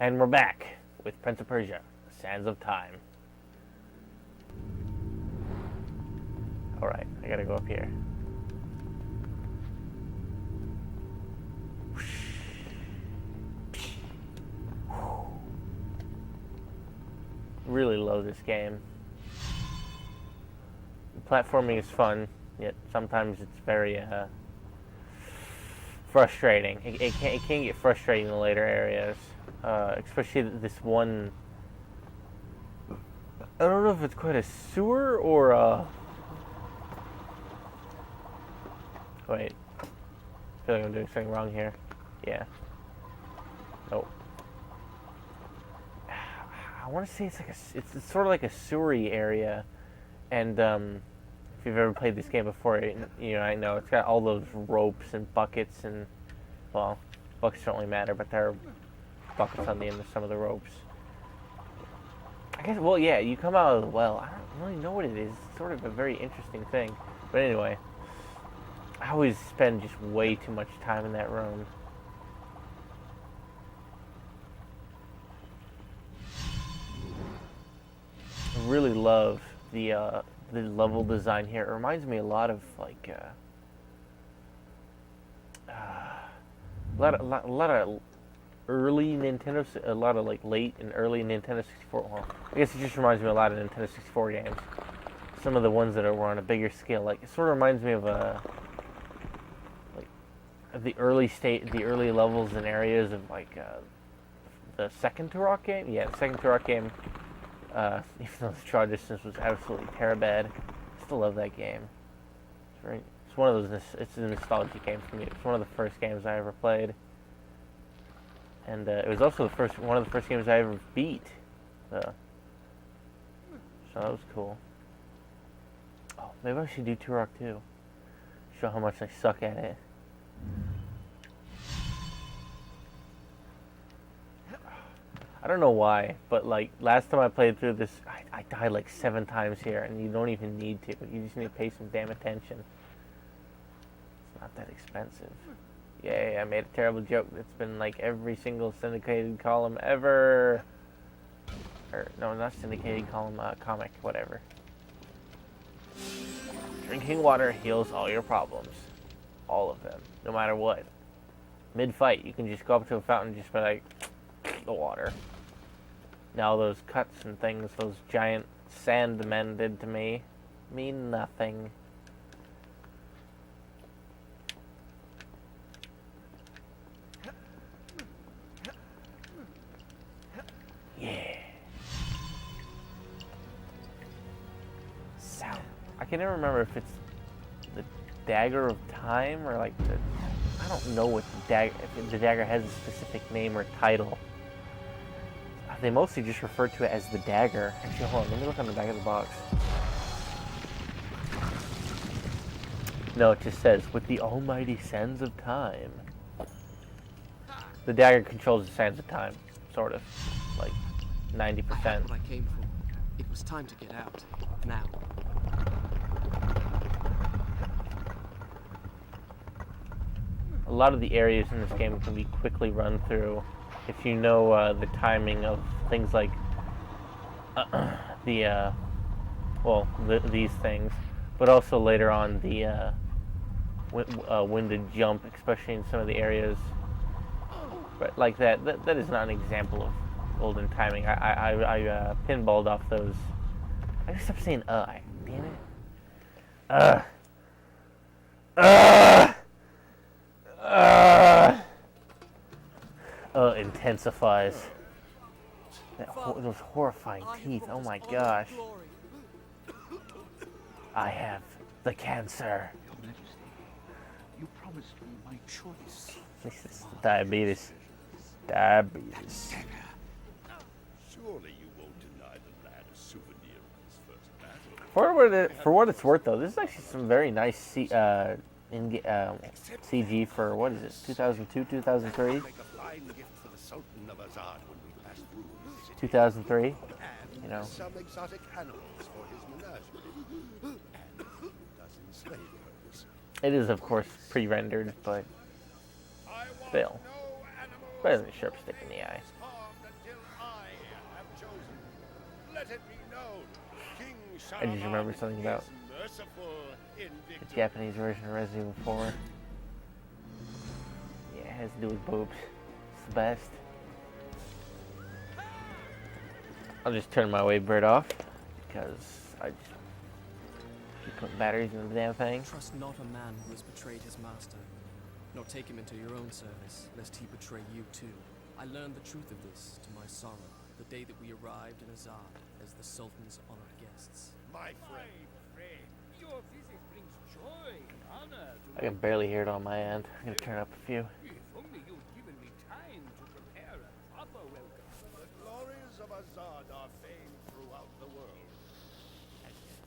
And we're back with Prince of Persia, Sands of Time. Alright, I gotta go up here. Really love this game. The platforming is fun, yet sometimes it's very frustrating. It can get frustrating in the later areas. Especially this one. I don't know if it's quite a sewer or a. Wait. I feel like I'm doing something wrong here. Yeah. Nope. I want to say it's like it's sort of like a sewery area, and if you've ever played this game before, I know it's got all those ropes and buckets and, well, buckets don't really matter, but there are buckets on the end of some of the ropes. I guess, well, yeah, you come out of the well. I don't really know what it is. It's sort of a very interesting thing. But anyway, I always spend just way too much time in that room. I really love the level design here. It reminds me a lot of like a lot of early Nintendo, a lot of like late and early Nintendo 64. Well, I guess it just reminds me a lot of Nintendo 64 games. Some of the ones that were on a bigger scale, like it sort of reminds me of the early levels and areas of like the second Turok game. Yeah, the second Turok game. Even though the draw distance was absolutely terrible, I still love that game. It's one of those. It's a nostalgia game for me. It's one of the first games I ever played. And it was also one of the first games I ever beat. So that was cool. Oh, maybe I should do Turok 2. Show how much I suck at it. I don't know why, but like last time I played through this, I died like 7 times here, and you don't even need to. You just need to pay some damn attention. It's not that expensive. Yay, I made a terrible joke that's been like every single syndicated column ever. Or, no, not syndicated column, comic, whatever. Drinking water heals all your problems. All of them, no matter what. Mid-fight, you can just go up to a fountain and just be like, the water. Now those cuts and things those giant sand men did to me mean nothing. Yeah. Sound. I can never remember if it's the Dagger of Time or like the. I don't know what if the dagger has a specific name or title. They mostly just refer to it as the dagger. Actually, hold on, let me look on the back of the box. No, it just says, with the almighty sands of time. The dagger controls the sands of time, sort of. Like, 90%. I had what I came for. It was time to get out. Now. A lot of the areas in this game can be quickly run through if you know the timing of things like these things, but also later on the when to jump, especially in some of the areas. But like that is not an example of golden timing. I pinballed off those. I just kept saying damn it. Intensifies. Those horrifying teeth. Oh my gosh. I have the cancer. Your Majesty, you promised me my choice. This is diabetes. Diabetes. Surely you won't deny the lad a souvenir of his first battle. For what it's worth, though, this is actually some very nice CG for, what is it, 2002, 2003? Make a fine gift for the Sultan of Azad when we pass through the city. 2003, And you know. some exotic animals for his menagerie. And a dozen slave girls. It is, of course, pre-rendered, but still. Better than a sharp stick in the eye. Let it be known, King I just remembered something about is merciful in the victory. Japanese version of Resident Evil 4. Yeah, it has to do with boobs. It's the best. I'll just turn my Wavebird off because I just keep putting batteries in the damn thing. Trust not a man who has betrayed his master, nor take him into your own service, lest he betray you too. I learned the truth of this to my sorrow, the day that we arrived in Azad as the Sultan's honored guests. My friend, Your visit brings joy and honor to I can barely hear it on my end. I'm gonna turn up a few. If only you'd given me time to prepare a proper welcome. the glories of Azad are famed throughout the world. And yet,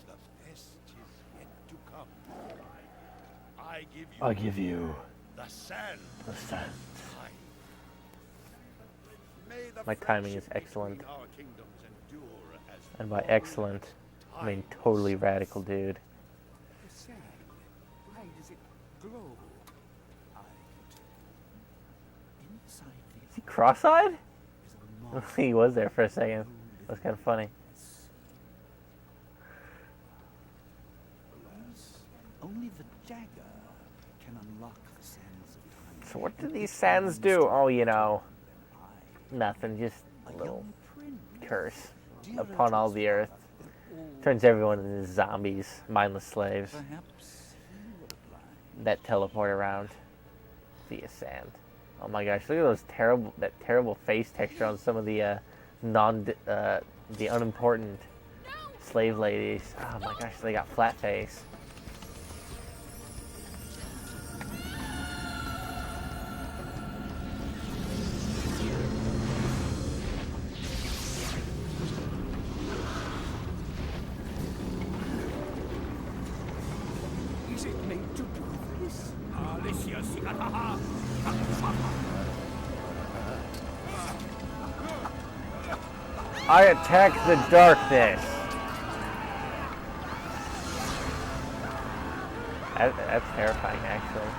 the best is yet to come. I give you you the sand the sun. time. May the My timing is friendship excellent. between our kingdoms endure as And by long excellent, as I mean time totally stands. radical, dude. The sand, why does it glow? Inside Is he cross-eyed? is a mark. He was there for a second. That's kind of funny. Only the dagger can unlock the sands of time. So what do these sands do? Oh, you know, nothing. Just a little Young prince, curse dearer upon to all his the earth. father than all. Turns everyone into zombies, mindless slaves Perhaps he will blind. that teleport around via sand. Oh my gosh, look at that terrible face texture on some of the the unimportant slave ladies. Oh my gosh, they got flat face. Is it made to do this? I attack the darkness. That's terrifying, actually.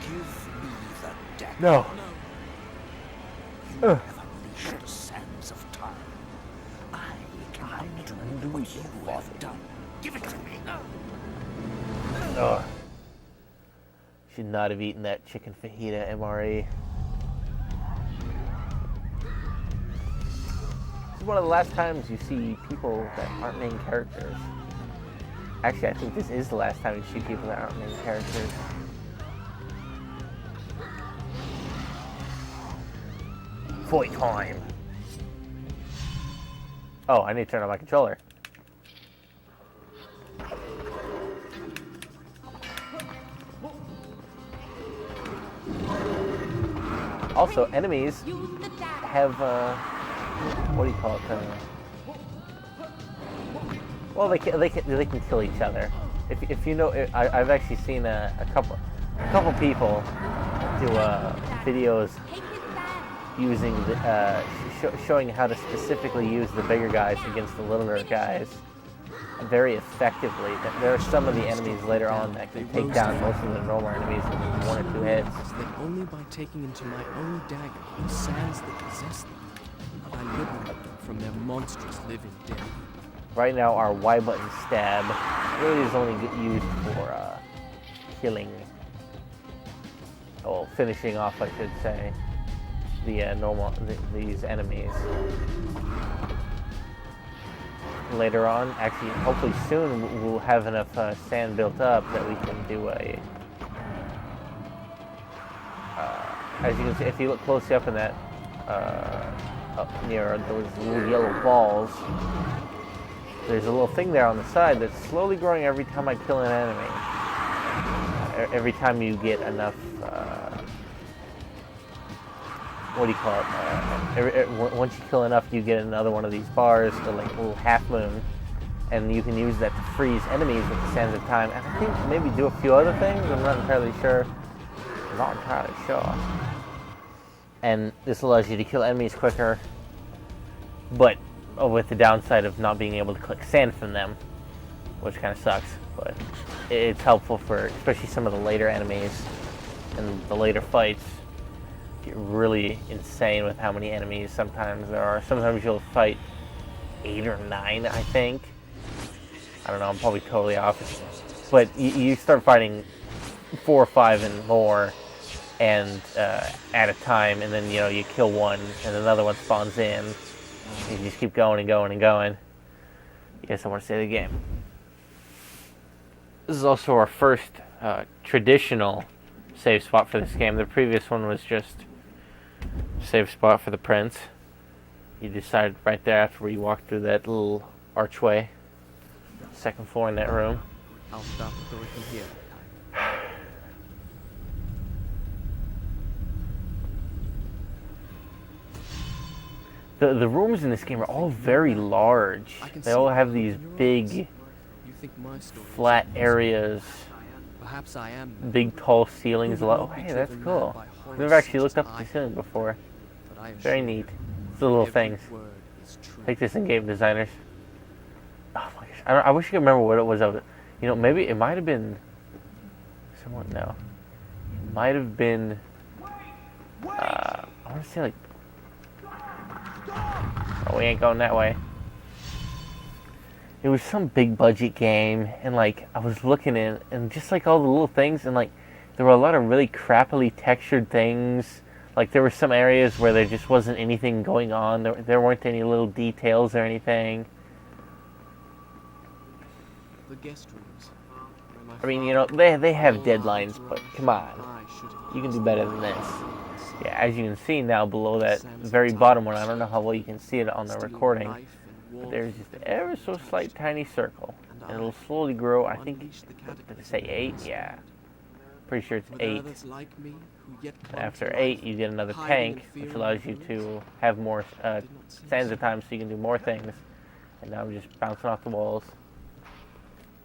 Give me the dagger. No. You have unleashed the sands of time. I can undo what you have done. Give it to me. Ugh. Should not have eaten that chicken fajita MRE. This is one of the last times you see people that aren't main characters. Actually, I think this is the last time you see people that aren't main characters. Fight time! Oh, I need to turn on my controller. Also, enemies have, what do you call it? Well, they can kill each other. If you know, I've actually seen a couple people do videos using showing how to specifically use the bigger guys against the littler guys very effectively. There are some of the enemies later on that can take down most of the normal enemies with one or two hits. That only by taking into my own dagger the sands that possess them, have I liberated them from their monstrous living death. Right now, our Y button stab really is only used for killing, well, finishing off, I should say, the these enemies. Later on, actually, hopefully soon, we'll have enough sand built up that we can do a. As you can see, if you look closely up in that, up near those little yellow balls, there's a little thing there on the side that's slowly growing every time I kill an enemy. Every time you get enough, what do you call it? Once you kill enough, you get another one of these bars, like a little half moon, and you can use that to freeze enemies with the sands of time. And I think maybe do a few other things. I'm not entirely sure. And this allows you to kill enemies quicker, but with the downside of not being able to collect sand from them, which kind of sucks. But it's helpful for especially some of the later enemies and the later fights get really insane with how many enemies sometimes there are. Sometimes you'll fight 8 or 9, I think. I don't know, I'm probably totally off. But you start fighting 4 or 5 and more, and at a time, and then you kill one, and another one spawns in. And you just keep going and going and going. Yes, I want to say the game. This is also our first traditional save spot for this game. The previous one was just save spot for the prince. You decided right there after we walked through that little archway, second floor in that room. I'll stop the door from here. The rooms in this game are all very large. They all have these big, You think my story is flat impossible? areas, Perhaps I am, big tall ceilings. Oh, hey, that's cool. I've never actually looked up at the ceiling before. but I am Very sure neat. It's the little every things. word is true. Take this in game designers. Oh my gosh, I wish I could remember what it was of it. Maybe it might have been someone. No, it might have been. I want to say like. Oh, we ain't going that way. It was some big budget game, and like I was looking in, and just like all the little things, and like there were a lot of really crappily textured things. Like there were some areas where there just wasn't anything going on. There weren't any little details or anything. The guest rooms. where my I mean, father- they have all deadlines, eyes were but on come me. on. I should have You can do used better the than this. eyes. Yeah, as you can see now below that Sands very of bottom time. one, I don't know how well you can see it on the Steel recording, knife and but warmth there's just and ever so touched. slight tiny circle. And And it'll I slowly grow, I think, unleashed the did it cataclysm say 8? of Yeah. Asgard. Pretty sure it's Were there 8. others like me who yet And clung after to 8, life, you get another hiding tank, in fear which of allows you ruins? to have more Did not seem sands so. of time so you can do more things. And now I'm just bouncing off the walls.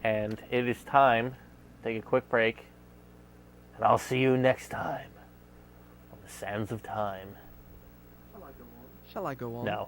And it is time to take a quick break. And I'll see you next time on the Sands of Time. Shall I go on? No.